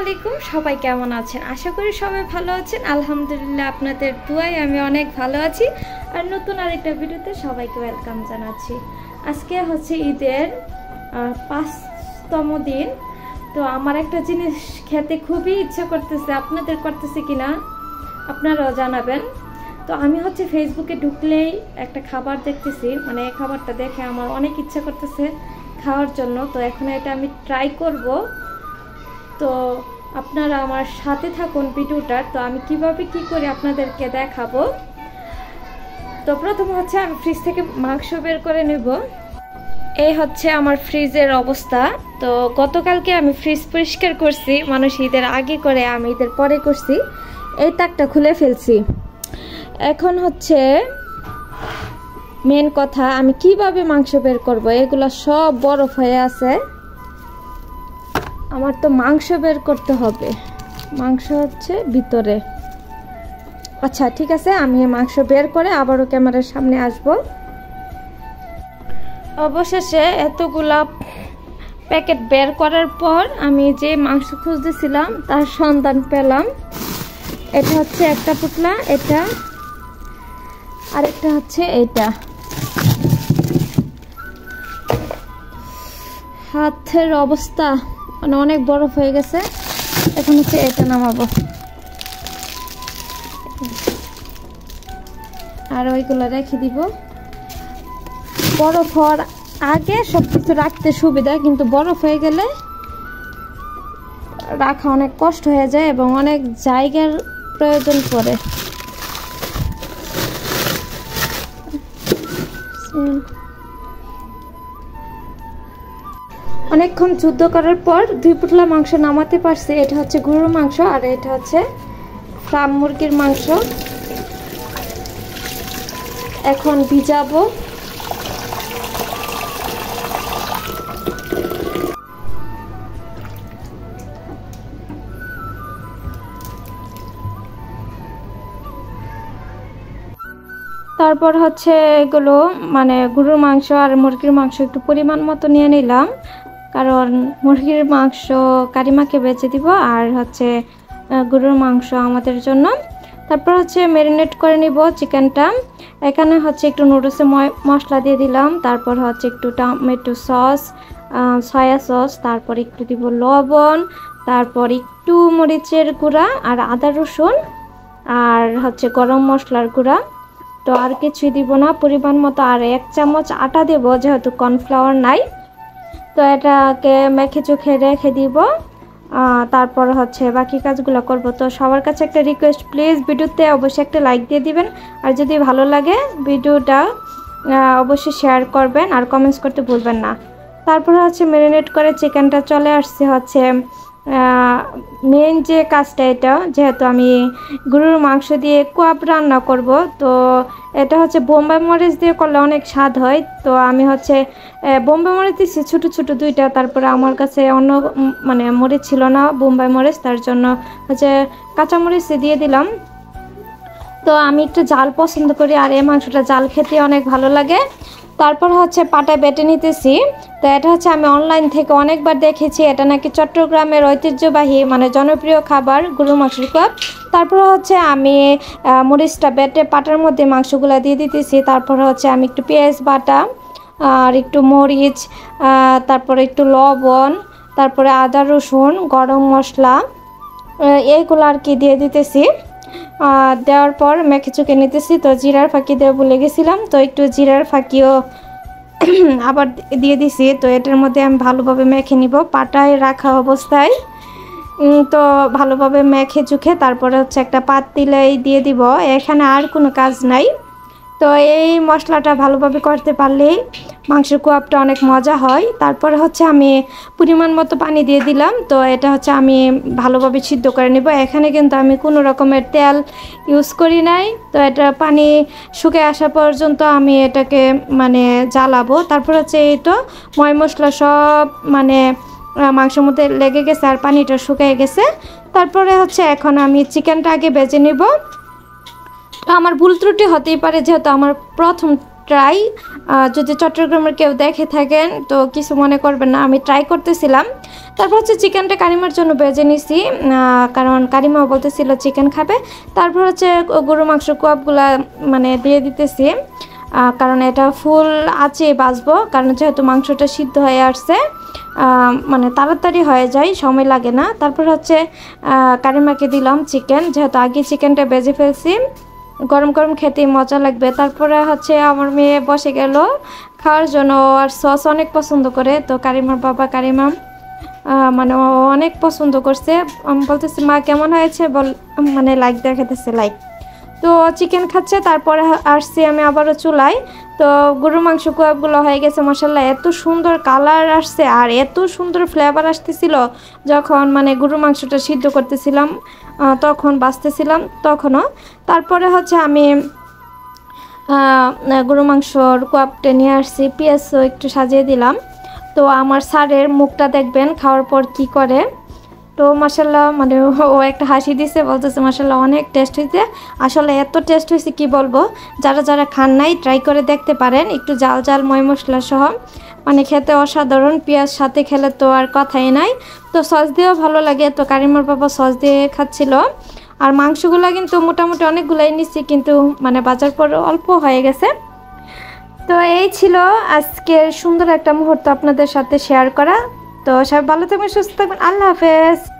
আলাইকুম সবাই কেমন আছেন আশা করি সবাই ভালো আছেন আলহামদুলিল্লাহ আপনাদের দুয়ায় আমি অনেক ভালো আছি আর নতুন আরেকটা ভিডিওতে সবাইকে ওয়েলকাম জানাচ্ছি আজকে হচ্ছে ঈদের 5তম দিন তো আমার একটা জিনিস খেতে খুবই ইচ্ছা করতেছে আপনাদের করতেছে কিনা আপনারাও জানাবেন তো আমি হচ্ছে ফেসবুকে ঢুকলেই একটা খাবার দেখতেছি মানে এই খাবারটা দেখে আমার অনেক ইচ্ছা করতেছে খাওয়ার জন্য তো এখন এটা আমি ট্রাই করব তো আপনারা আমার সাথে থাকুন ভিডিওটার তো আমি কিভাবে কি করে আপনাদেরকে দেখাবো তো প্রথম হচ্ছে আমি ফ্রিজ থেকে মাংস বের করে নেব এই হচ্ছে আমার ফ্রিজের অবস্থা তো গতকালকে আমি ফ্রিজ পরিষ্কার করছি মানুষ ঈদের আগে করে আমি ঈদের পরে করছি এই তাকটা খুলে ফেলছি এখন হচ্ছে মেন কথা আমি কিভাবে মাংস বের করব এগুলো সব বরফ হয়ে আছে আমার তো মাংস বের করতে হবে মাংস হচ্ছে ভিতরে আচ্ছা ঠিক আছে আমি মাংস বের করে আবারও ক্যামেরার সামনে আসব অবশেষে এতগুলা প্যাকেট বের করার পর আমি যে মাংস খুঁজতেছিলাম তার সন্ধান পেলাম এটা হচ্ছে একটা পুতলা এটা আরেকটা হচ্ছে এটা হাতের অবস্থা মানে অনেক বরফ হয়ে গেছে এখন হচ্ছে এটা নামাবো আর ওইগুলো রেখে দিব বরফ হওয়ার আগে সবকিছু রাখতে সুবিধা কিন্তু বরফ হয়ে গেলে রাখা অনেক কষ্ট হয়ে যায় এবং অনেক জায়গার প্রয়োজন পড়ে অনেকক্ষণ যুদ্ধ করার পর 2 পুটলা মাংস নামাতে পারছি এটা হচ্ছে গরুর মাংস আর এটা হচ্ছে ফার্ম মুরগির মাংস এখন ভিজাবো তারপর হচ্ছে এগুলো মানে গরুর মাংস আর মুরগির মাংস একটু পরিমাণ মতো নিয়ে নিলাম কারণ মুরগির মাংস কারিমাকে বেচে দিব আর হচ্ছে গরুর মাংস আমাদের জন্য তারপর হচ্ছে ম্যারিনেট করে নিব চিকেনটা এখানে হচ্ছে একটু নুডলসে মশলা দিয়ে দিলাম তারপর হচ্ছে একটু টমেটো সস সয়া সস তারপর একটু দিব লবণ তারপর একটু মরিচের গুঁড়া আর আদা রসুন আর হচ্ছে গরম মশলার গুঁড়া তো আর কিছুই দিব না পরিমাণ মতো আর 1 চামচ আটা দেব যেহেতু কর্নফ্লাওয়ার নাই তো এটাকে মেখে চোখে রেখে দিব তারপর হচ্ছে বাকি কাজগুলো করব তো সবার কাছে একটা রিকোয়েস্ট প্লিজ ভিডিওতে অবশ্যই একটা লাইক দিয়ে দিবেন আর যদি ভালো লাগে ভিডিওটা অবশ্যই শেয়ার করবেন আর কমেন্টস করতে ভুলবেন না তারপর হচ্ছে ম্যারিনেট করে চিকেনটা চলে আসছে হচ্ছে মেন যে কাজটা এটা যেহেতু আমি গরুর মাংস দিয়ে কোয়াব রান্না করব তো এটা হচ্ছে বোম্বাই মরিচ দিয়ে করলে অনেক স্বাদ হয় তো আমি হচ্ছে বোম্বাই মরিচ দিচ্ছি ছোটো ছোটো 2টা তারপরে আমার কাছে অন্য মানে মরিচ ছিল না বোম্বাই মরিচ তার জন্য হচ্ছে কাঁচা মরিচ দিয়ে দিলাম তো আমি একটু জাল পছন্দ করি আর এই মাংসটা জাল খেতে অনেক ভালো লাগে তারপর হচ্ছে পাটায় বেটে নিতেছি তো এটা হচ্ছে আমি অনলাইন থেকে অনেকবার দেখেছি এটা নাকি চট্টগ্রামের ঐতিহ্যবাহী মানে জনপ্রিয় খাবার গরুর মাংসের কাপ তারপর হচ্ছে আমি মরিচটা বেটে পাটার মধ্যে মাংসগুলো দিয়ে দিতেছি তারপর হচ্ছে আমি একটু পেঁয়াজ বাটা আর একটু মরিচ তারপরে একটু লবণ তারপরে আদা রসুন গরম মশলা এইগুলো আর কি দিয়ে দিতেছি দেওয়ার পর মেখে চুকে নিতেছি তো জিরার ফাঁকি দেওয়া ভুলে গেছিলাম তো একটু জিরার ফাঁকিও আবার দিয়ে দিছি তো এটার মধ্যে আমি ভালোভাবে মেখে নিব পাটায় রাখা অবস্থায় তো ভালোভাবে মেখে চুখে তারপরে হচ্ছে একটা পাতিলাই দিয়ে দিব এখানে আর কোনো কাজ নাই তো এই মশলাটা ভালোভাবে করতে পারলেই মাংসের কোয়াবটা অনেক মজা হয় তারপরে হচ্ছে আমি পরিমাণ মতো পানি দিয়ে দিলাম তো এটা হচ্ছে আমি ভালোভাবে সিদ্ধ করে নেব এখানে কিন্তু আমি কোনো রকমের তেল ইউজ করি নাই তো এটা পানি শুকিয়ে আসা পর্যন্ত আমি এটাকে মানে জ্বালাবো তারপর হচ্ছে এই তো ময় মশলা সব মানে মাংসের মধ্যে লেগে গেছে আর পানিটা শুকিয়ে গেছে তারপরে হচ্ছে এখন আমি চিকেনটা আগে ভেজে নেব আমার ভুল ত্রুটি হতেই পারে যেহেতু আমার প্রথম ট্রাই। যদি চট্টগ্রামের কেউ দেখে থাকেন তো কিছু মনে করবেন না, আমি ট্রাই করতেছিলাম। তারপর হচ্ছে চিকেনটা কারিমার জন্য ভেজে নিছি, কারণ কারিমাও বলতেছিল চিকেন খাবে। তারপর হচ্ছে গরু মাংস কোয়াবগুলা মানে দিয়ে দিতেছি, কারণ এটা ফুল আঁচে বাজবো, কারণ যেহেতু মাংসটা সিদ্ধ হয়ে আসছে, মানে তাড়াতাড়ি হয়ে যায়, সময় লাগে না। তারপর হচ্ছে কারিমাকে দিলাম চিকেন, যেহেতু আগে চিকেনটা বেজে ফেলছি, গরম গরম খেতে মজা লাগবে। তারপরে হচ্ছে আমার মেয়ে বসে গেল খাওয়ার জন্য, আর সস অনেক পছন্দ করে। তো কারিমার বাবা কারিমা মানে ও অনেক পছন্দ করছে, আমি বলতেছি মা কেমন হয়েছে বল, মানে লাইক দেখাতেছে লাইক। তো চিকেন খাচ্ছে, তারপরে আসছি আমি আবারও চুলায়। তো গরুর মাংস কোয়াবগুলো হয়ে গেছে, মাশাআল্লাহ এত সুন্দর কালার আসছে আর এত সুন্দর ফ্লেভার আসতেছিল। যখন মানে গরুর মাংসটা সিদ্ধ করতেছিলাম, তখন বাছতেছিলাম তখনও। তারপরে হচ্ছে আমি গরুর মাংসর কোয়াবটা নিয়ে আসছি, পেঁয়াজও একটু সাজিয়ে দিলাম। তো আমার স্যারের মুখটা দেখবেন খাওয়ার পর কি করে। তো মাশাআল্লাহ মানে ও একটা হাসি দিছে, বলতেছে মাশাআল্লাহ অনেক টেস্ট হয়েছে। আসলে এত টেস্ট হয়েছে কি বলবো, যারা যারা খান নাই ট্রাই করে দেখতে পারেন, একটু জাল জাল ময় মশলা সহ, মানে খেতে অসাধারণ। পেঁয়াজ সাথে খেলে তো আর কথাই নাই। তো সস দিয়েও ভালো লাগে, তো কারিমার বাবা সস দিয়ে খাচ্ছিল। আর মাংসগুলো কিন্তু মোটামুটি অনেকগুলাই নিচ্ছি, কিন্তু মানে বাজার পর অল্প হয়ে গেছে। তো এই ছিল আজকের সুন্দর একটা মুহূর্ত আপনাদের সাথে শেয়ার করা। তো সবাই ভালো থাকবেন, সুস্থ থাকবেন, আল্লাহ হাফেজ।